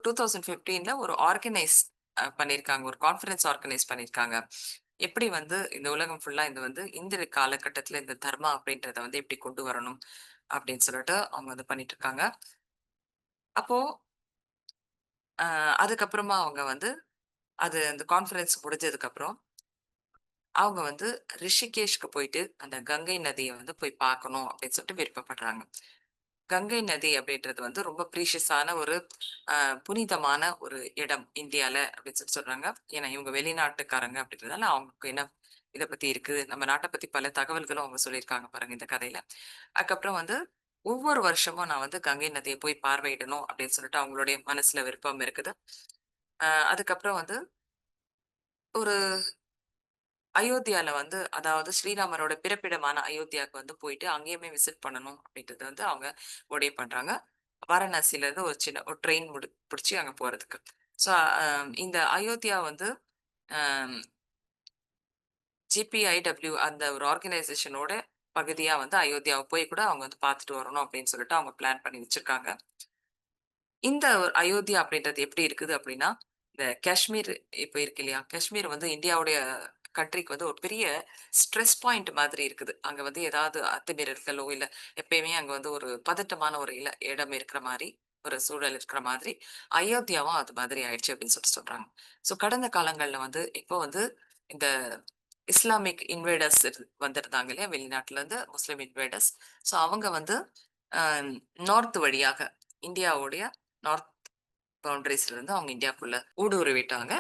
2015ல ஒரு ஆர்கனைஸ் பண்ணியிருக்காங்க. ஒரு கான்ஃபரன்ஸ் ஆர்கனைஸ் பண்ணியிருக்காங்க. எப்படி வந்து இந்த உலகம் ஃபுல்லா இது வந்து இந்த காலகட்டத்தில இந்த தர்மா அப்படின்றத வந்து எப்படி கொண்டு வரணும் அப்படின்னு சொல்லிட்டு அவங்க வந்து பண்ணிட்டு இருக்காங்க. அப்போ அதுக்கப்புறமா அவங்க வந்து அந்த கான்ஃபரன்ஸ் முடிஞ்சதுக்கப்புறம், அவங்க வந்து ரிஷிகேஷ்க்கு போயிட்டு அந்த கங்கை நதிய வந்து போய் பார்க்கணும் அப்படின்னு சொல்லிட்டு விருப்பப்படுறாங்க. கங்கை நதி அப்படின்றது வந்து ரொம்ப ப்ரீஷியஸான ஒரு புனிதமான ஒரு இடம் இந்தியால அப்படின்னு சொல்லி சொல்றாங்க. ஏன்னா இவங்க வெளிநாட்டுக்காரங்க அப்படின்றதால அவங்களுக்கு என்ன இத பத்தி இருக்கு. நம்ம நாட்ட பத்தி பல தகவல்களும் அவங்க சொல்லியிருக்காங்க பாருங்க இந்த கதையில. அதுக்கப்புறம் வந்து ஒவ்வொரு வருஷமும் நான் வந்து கங்கை நதிய போய் பார்வையிடணும் அப்படின்னு சொல்லிட்டு அவங்களுடைய மனசுல விருப்பம் இருக்குது. அதுக்கப்புறம் வந்து ஒரு அயோத்தியால வந்து அதாவது ஸ்ரீராமரோட பிறப்பிடமான அயோத்தியாவுக்கு வந்து போயிட்டு அங்கேயுமே விசிட் பண்ணணும் அப்படின்றத வந்து அவங்க முடிவு பண்றாங்க. வாரணாசில இருந்து ஒரு சின்ன ஒரு ட்ரெயின் புடிச்சு அங்க போறதுக்கு. ஸோ இந்த அயோத்தியா வந்து அ ஜிபிஐடபிள்யூ அந்த ஒரு ஆர்கனைசேஷனோட பகுதியா வந்து அயோத்தியாவ போய் கூட அவங்க வந்து பார்த்துட்டு வரணும் அப்படின்னு சொல்லிட்டு அவங்க பிளான் பண்ணி வச்சிருக்காங்க. இந்த ஒரு அயோத்தியா அப்படின்றது எப்படி இருக்குது அப்படின்னா, இந்த காஷ்மீர் இப்ப இருக்கு இல்லையா? காஷ்மீர் வந்து இந்தியாவுடைய கண்ட்ரிக்கு வந்து ஒரு பெரிய ஸ்ட்ரெஸ் பாயிண்ட் மாதிரி இருக்குது. அங்க வந்து ஏதாவது அத்துமீறல்களோ, இல்ல எப்பயுமே அங்க வந்து ஒரு பதட்டமான ஒரு இடம் இருக்கிற மாரி, ஒரு சூழல் இருக்கிற மாதிரி, அயோத்தியாவும் அது மாதிரி ஆயிடுச்சு அப்படின்னு சொல்லிட்டு சொல்றாங்க. ஸோ கடந்த காலங்கள்ல வந்து இப்போ வந்து இந்த இஸ்லாமிக் இன்வேடர்ஸ் வந்திருந்தாங்க இல்லையா? வெளிநாட்டுல இருந்து முஸ்லிம் இன்வேடர்ஸ். ஸோ அவங்க வந்து அ நார்த் வழியாக இந்தியாவுடைய நார்த் பவுண்டரீஸ்ல இருந்து அவங்க இந்தியாக்குள்ள ஊடுருவிட்டாங்க.